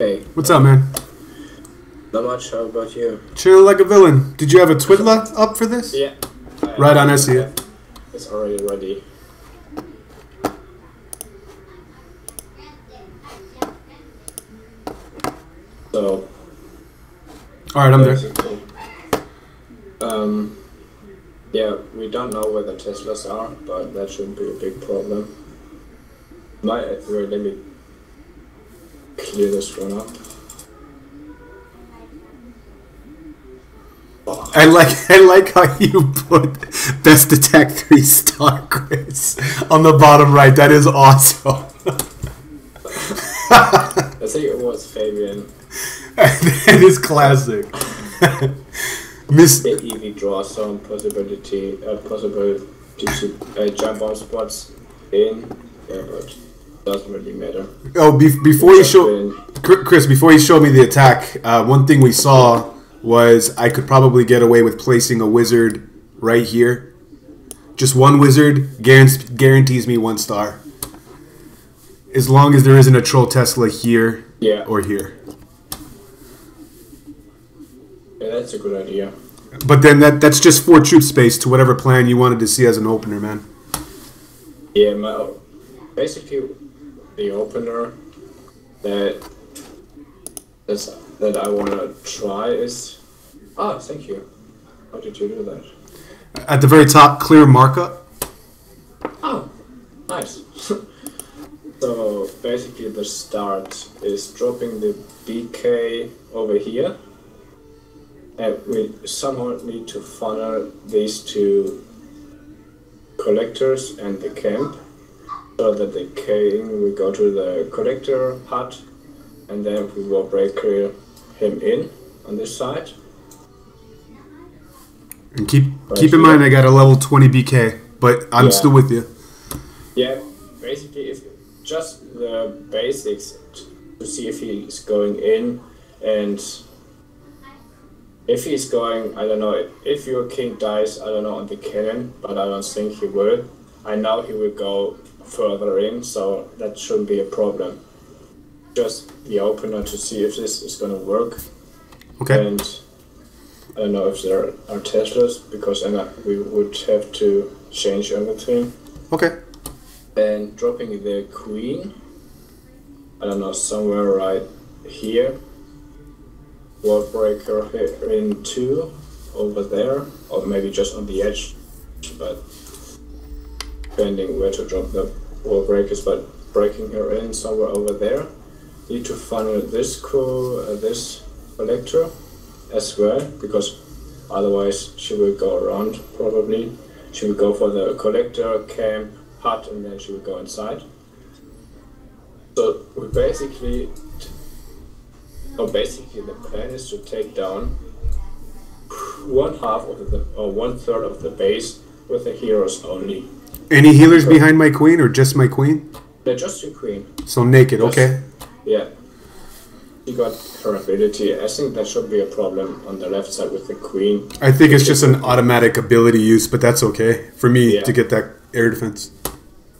Hey, What's up, man? not much. How about you? Chill like a villain. Did you have a Twiddla up for this? Yeah. Right on, I see it. It's already ready. So. Alright, I'm there. Yeah, we don't know where the Teslas are, but that shouldn't be a big problem. Let me clear this one up. I like how you put best attack 3-star Chris on the bottom right. That is awesome. I think it was Fabian. That is classic. The EV draw some possibility to jump on spots in, but doesn't really matter. Oh, before you show Chris, before you showed me the attack, one thing we saw was I could probably get away with placing a wizard right here. Just one wizard guarantees me 1 star. As long as there isn't a troll Tesla here or here. Yeah, that's a good idea. But then that's just 4 troop space to whatever plan you wanted to see as an opener, man. Yeah, basically the opener that I want to try is... Ah, thank you. How did you do that? At the very top, clear markup. Oh, nice. So basically the start is dropping the BK over here. And we somehow need to funnel these two collectors and the camp, so that the king will go to the collector hut, and then we will break him in on this side. And keep in mind, I got a level 20 BK, but I'm still with you. Yeah, basically, if just the basics to see if he's going in, and if he's going, I don't know, if your king dies, I don't know, on the cannon, but I don't think he will. I know he will go further in, so that shouldn't be a problem. Just the opener to see if this is going to work. Okay. And I don't know if there are Teslas, because we would have to change everything. Okay. And dropping the queen, I don't know, somewhere right here. Wall breaker in 2 over there, or maybe just on the edge, but depending where to drop the wall breakers, but breaking her in somewhere over there. Need to funnel this collector as well, because otherwise she will go around probably. She will go for the collector, camp, hut, and then she will go inside. So we basically the plan is to take down 1/2 of the, or 1/3 of the base with the heroes only. Any healers behind my queen, or just my queen? They're just your queen. So naked, okay. Yeah. She got her ability. I think that should be a problem on the left side with the queen. I think it's just an automatic ability use, but that's okay for me to get that air defense.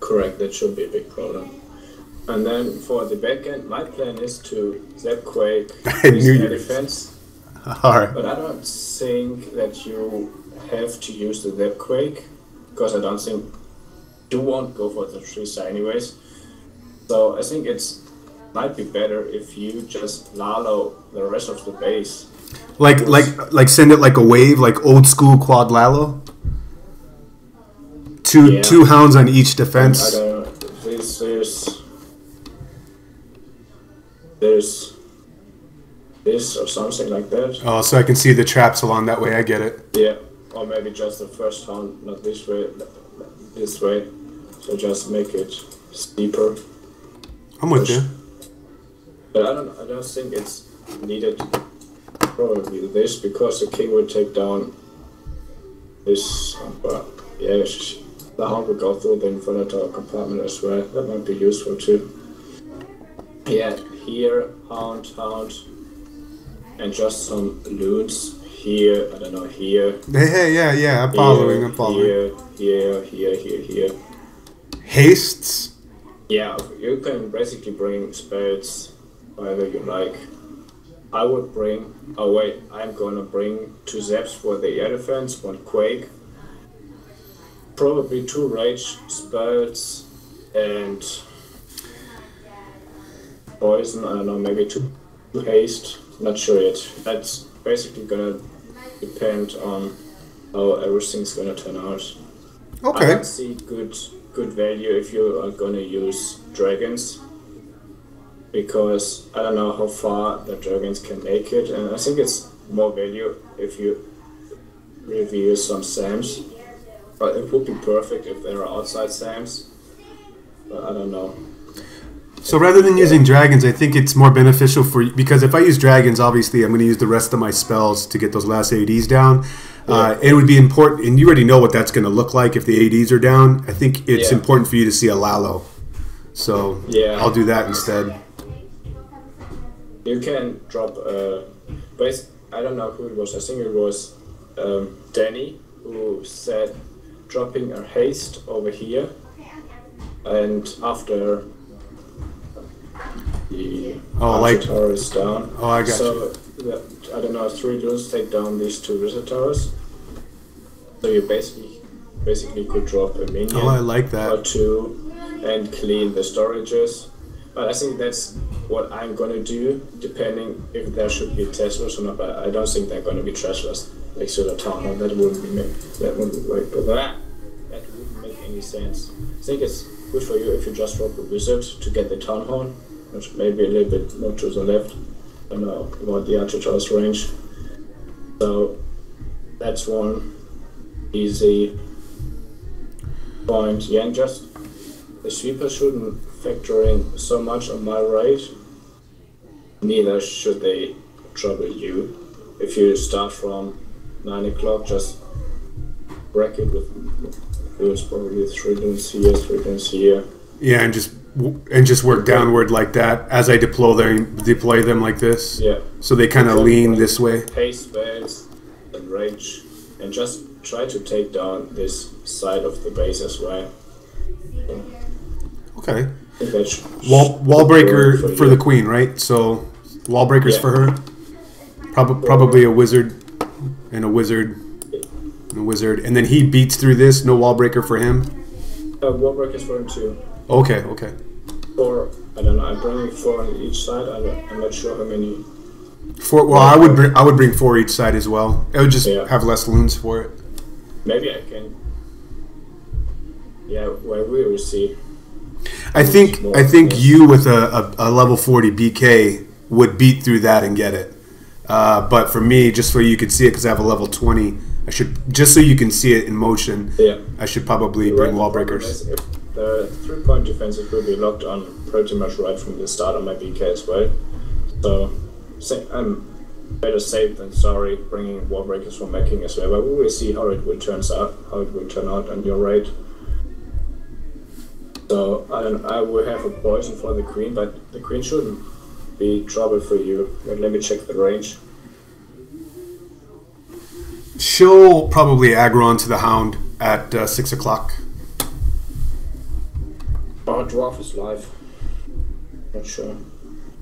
Correct, that should be a big problem. And then for the back end, my plan is to Zepquake air defense. Alright. But I don't think that you have to use the Zepquake, because I don't think you won't go for the 3-star anyways. So I think might be better if you just Lalo the rest of the base. Like send it like a wave, like old school quad Lalo. Two hounds on each defense. I don't know. There's this or something like that. Oh, so I can see the traps along that way. I get it. Yeah, or maybe just the first hound, not this way, this way. So just make it steeper. I'm with you. But I don't think it's needed. Probably this, because the king will take down this. The hound will go through the infernal compartment as well. That might be useful too. Yeah, here, hound, and just some loons here. I don't know, here. Hey, yeah. I'm following. Here. Hastes. Yeah, you can basically bring spells however you like. I would bring. Oh wait, I'm gonna bring 2 zaps for the air defense, 1 quake, probably 2 rage spells, and poison. I don't know, maybe 2 haste. Not sure yet. That's basically gonna depend on how everything's gonna turn out. Okay. I don't see good value if you are gonna use dragons, because I don't know how far the dragons can make it, and I think it's more value if you reveal some Sams. But it would be perfect if there are outside Sams, but I don't know. So rather than using dragons, I think it's more beneficial for you, because if I use dragons, obviously I'm going to use the rest of my spells to get those last ADs down. It would be important, and you already know what that's going to look like if the ADs are down. I think it's important for you to see a Lalo. So I'll do that instead. You can drop, but I don't know who it was. I think it was Danny who said dropping a haste over here, and after the tower is down. Oh, I got you. So I don't know, 3 duels take down these 2 wizard towers. So you basically could drop a minion. Oh, I like that. Or 2 and clean the storages. But I think that's what I'm gonna do, depending if there should be Teslas or not. But I don't think they're gonna be Teslas next to the town. No, that wouldn't be that wouldn't make any sense. I think it's good for you if you just drop a wizard to get the town hall, which may be a little bit more to the left. I don't know about the archer tower's range. So that's one easy point. Yeah, and just the sweeper shouldn't factor in so much on my raid. Neither should they trouble you. If you start from 9 o'clock, just wreck it with probably 3 dunes here, 3 dunes here. Yeah, and just work downward like that as I deploy them like this. Yeah. So they kind of lean this way. Haste spells and rage, and just try to take down this side of the base as well. Okay. Wall breaker for the queen, right? So wall breakers for her. Probably a wizard and a wizard and a wizard, and then he beats through this. No wall breaker for him. Wall breakers for him too. Okay. 4. I don't know. I'm bringing 4 on each side. I'm not sure how many. 4. Well, I would bring 4 each side as well. It would just have less loons for it. Maybe I can. Yeah, well, we will see. I think you with a level 40 BK would beat through that and get it. But for me, just so you could see it, because I have a level 20, just so you can see it in motion. Yeah. I should probably bring wall breakers. The 3-point defensive will be locked on pretty much right from the start on my BK as well. So I'm better safe than sorry bringing wall breakers from my king as well. But we will see how it will turn out on your raid. So I will have a poison for the queen, but the queen shouldn't be trouble for you. But let me check the range. She'll probably aggro onto the hound at 6 o'clock. Oh, dwarf is live. Not sure.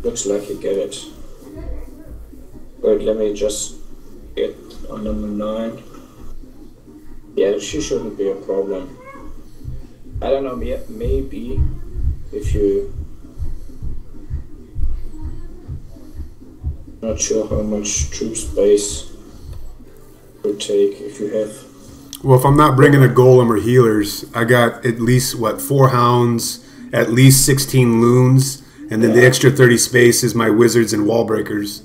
Looks like you get it. Wait, let me just get on number 9. Yeah, she shouldn't be a problem. I don't know, maybe if you... Not sure how much troop space would take if you have... Well, if I'm not bringing a golem or healers, I got at least, 4 hounds, at least 16 loons, and then the extra 30 space is my wizards and wall breakers.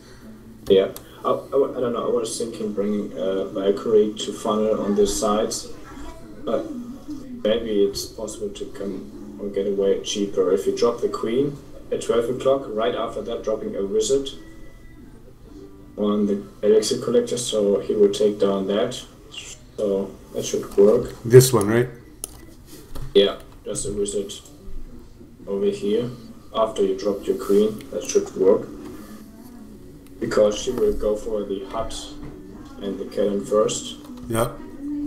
Yeah, I don't know, I was thinking bringing Valkyrie to funnel on the sides, but maybe it's possible to come or get away cheaper if you drop the queen at 12 o'clock, right after that dropping a wizard on the elixir collector, so he will take down that. So that should work. This one, right? Yeah, just a wizard over here. After you dropped your queen, that should work. Because she will go for the hut and the cannon first. Yep.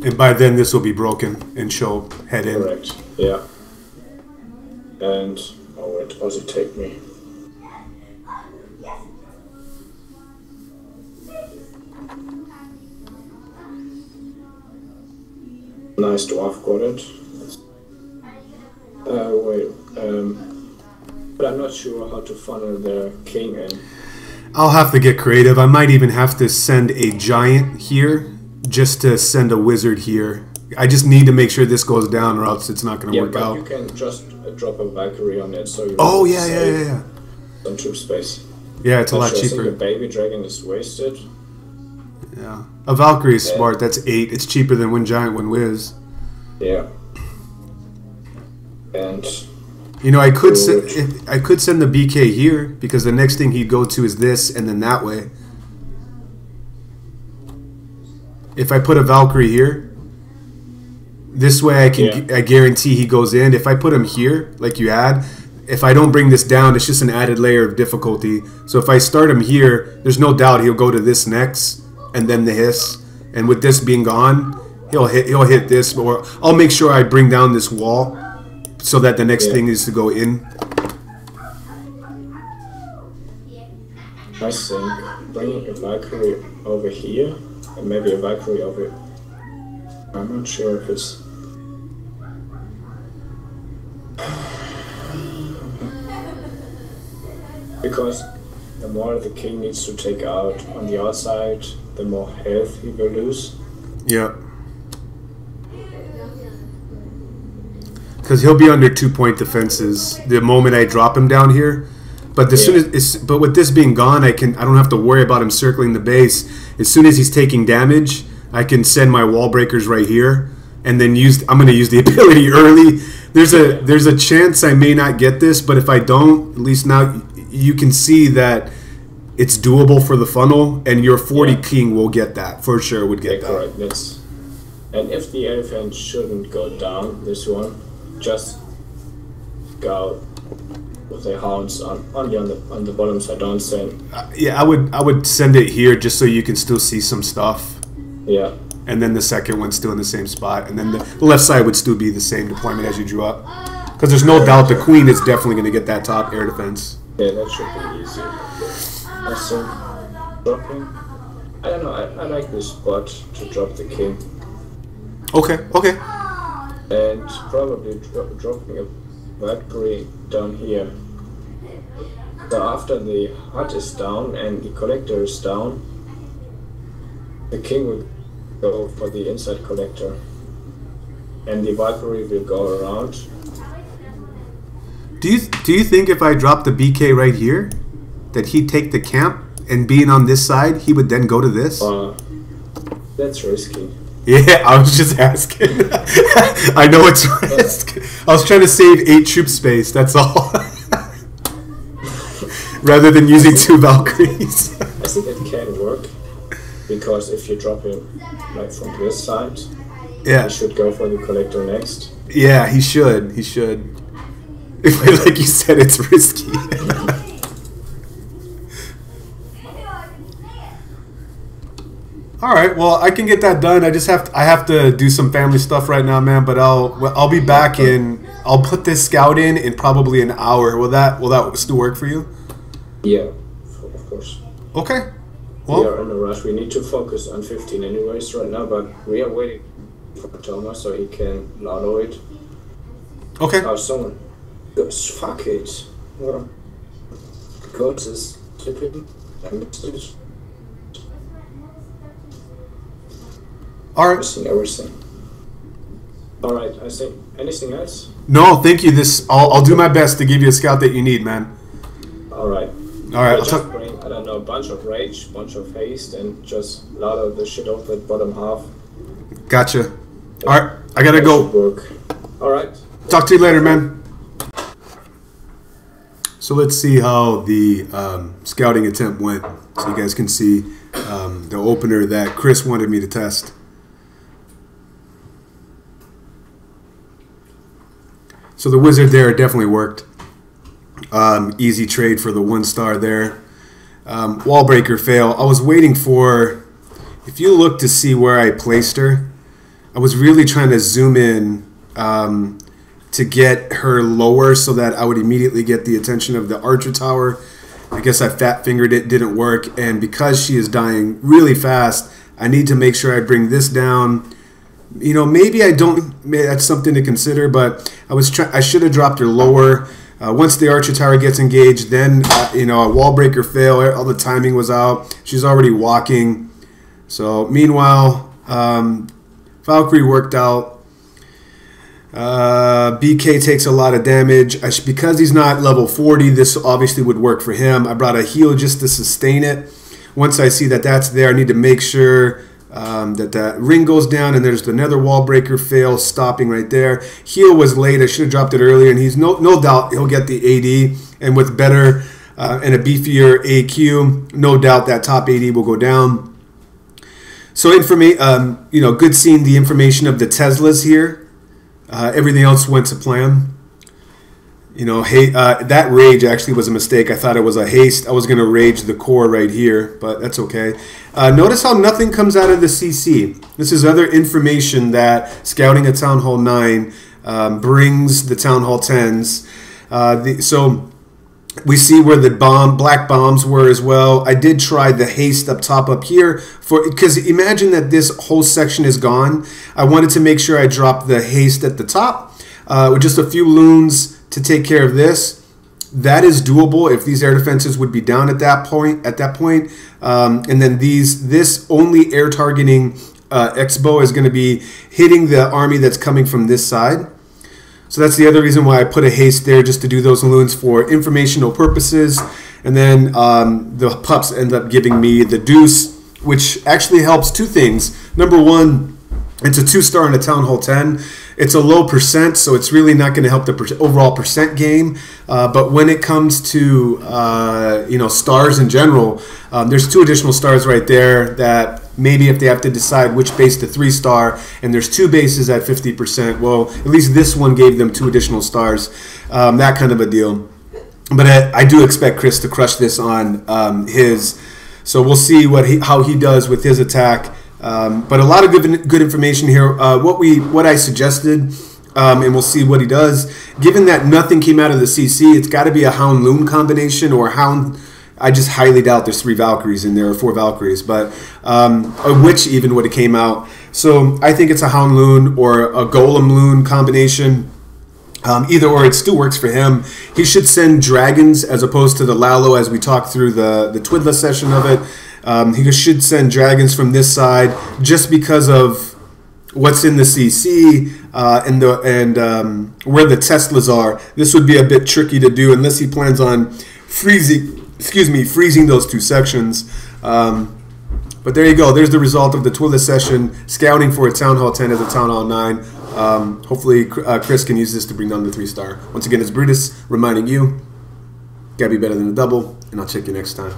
And by then this will be broken and she'll head in. Correct, yeah. And, oh, where does it take me? Nice dwarf got it. Wait, but I'm not sure how to funnel the king in. I'll have to get creative. I might even have to send a giant here just to send a wizard here. I just need to make sure this goes down or else it's not going to work out. You can just drop a Valkyrie on it so you yeah. some troop space. Yeah, it's a lot cheaper. I think a baby dragon is wasted. Yeah. A Valkyrie is smart. That's 8. It's cheaper than one giant, one whiz. Yeah. And you know, I could send the BK here because the next thing he'd go to is this, and then that way. If I put a Valkyrie here, this way I guarantee he goes in. If I put him here, like you had, if I don't bring this down, it's just an added layer of difficulty. So if I start him here, there's no doubt he'll go to this next, and then the hiss. And with this being gone, he'll hit this. But I'll make sure I bring down this wall so that the next thing is to go in. I think bringing a Valkyrie over here and maybe a Valkyrie over. I'm not sure if it's. Because the more the king needs to take out on the outside, the more health he will lose. Yeah. Because he'll be under 2-point defenses the moment I drop him down here. But but with this being gone, I don't have to worry about him circling the base. As soon as he's taking damage, I can send my wall breakers right here, and then I'm going to use the ability early. There's a chance I may not get this, but if I don't, at least now you can see that it's doable for the funnel, and your 40 king will get that for sure. Would get that. Correct. And if the elephant shouldn't go down, this one. Just go with the hounds only on the bottom side. Don't send. Yeah, I would send it here just so you can still see some stuff. Yeah. And then the second one's still in the same spot, and then the left side would still be the same deployment as you drew up. Because there's no doubt the queen is definitely going to get that top air defense. Yeah, that should be easy. Also, dropping. I don't know. I like this spot to drop the king. Okay. And probably dropping a Valkyrie down here. So after the hut is down and the collector is down, the king will go for the inside collector. And the Valkyrie will go around. Do you think if I drop the BK right here, that he'd take the camp and being on this side, he would then go to this? That's risky. Yeah, I was just asking. I know it's risk. I was trying to save 8 troop space, that's all. Rather than using 2 Valkyries. I think it can work. Because if you drop him like from this side, he should go for the collector next. Yeah, he should. Like you said, it's risky. All right, well, I can get that done. I have to do some family stuff right now, man. But I'll be back I'll put this scout in probably an hour. Will that still work for you? Yeah, of course. Okay. Well, we are in a rush. We need to focus on 15 anyways right now, but we are waiting for Thomas so he can lotto it. Okay. Someone goes, fuck it. Well, God is slipping. I missed it. All right. Everything. All right. I think anything else? No, thank you. I'll do my best to give you a scout that you need, man. All right. All right. Just bring, I don't know, a bunch of rage, bunch of haste, and just lotto the shit off that bottom half. Gotcha. All right. I gotta go. Work. All right. Talk to you later, man. So let's see how the scouting attempt went, so you guys can see the opener that Chris wanted me to test. So the wizard there definitely worked. Easy trade for the 1-star there. Wall breaker fail. I was waiting for, if you look to see where I placed her, I was really trying to zoom in to get her lower so that I would immediately get the attention of the archer tower. I guess I fat fingered it, didn't work, and because she is dying really fast, I need to make sure I bring this down You know, maybe I don't. Maybe that's something to consider. But I should have dropped her lower. Once the archer tower gets engaged, then you know, a wall breaker fail. All the timing was out. She's already walking. So meanwhile, Valkyrie worked out. BK takes a lot of damage. Because he's not level 40, this obviously would work for him. I brought a heal just to sustain it. Once I see that that's there, I need to make sure that ring goes down, and there's another wall breaker fail stopping right there. Heal was late. I should have dropped it earlier, and he's no doubt he'll get the AD, and with better and a beefier AQ, no doubt that top AD will go down. So you know, good seeing the information of the Teslas here. Everything else went to plan. You know, that rage actually was a mistake. I thought it was a haste. I was going to rage the core right here, but that's okay. Notice how nothing comes out of the CC. This is other information that scouting at Town Hall 9 brings the Town Hall 10s. So we see where the black bombs were as well. I did try the haste up top up here, because imagine that this whole section is gone. I wanted to make sure I dropped the haste at the top with just a few loons to take care of this. That is doable if these air defenses would be down at that point. And then this only air targeting X-bow is going to be hitting the army that's coming from this side. So that's the other reason why I put a haste there, just to do those loons for informational purposes. And then the pups end up giving me the deuce, which actually helps two things. Number one, it's a 2-star in a Town Hall 10. It's a low percent, so it's really not going to help the overall percent game. But when it comes to you know, stars in general, there's 2 additional stars right there that maybe if they have to decide which base to 3-star, and there's 2 bases at 50%, well, at least this one gave them 2 additional stars. That kind of a deal. But I do expect Chris to crush this on his. So we'll see how he does with his attack. But a lot of good information here. What I suggested, and we'll see what he does. Given that nothing came out of the CC, it's got to be a Hound Loon combination, or Hound. I just highly doubt there's 3 Valkyries in there, or 4 Valkyries, but a Witch even would have came out. So I think it's a Hound Loon or a Golem Loon combination. Either or, it still works for him. He should send dragons as opposed to the Lalo, as we talked through the Twiddla session of it. He should send dragons from this side just because of what's in the CC and where the Teslas are. This would be a bit tricky to do unless he plans on freezing those 2 sections. But there you go. There's the result of the Twiddla session, scouting for a Town Hall 10 as a Town Hall 9. Hopefully Chris can use this to bring down the 3-star. Once again, it's Brutus reminding you, gotta be better than a double, and I'll check you next time.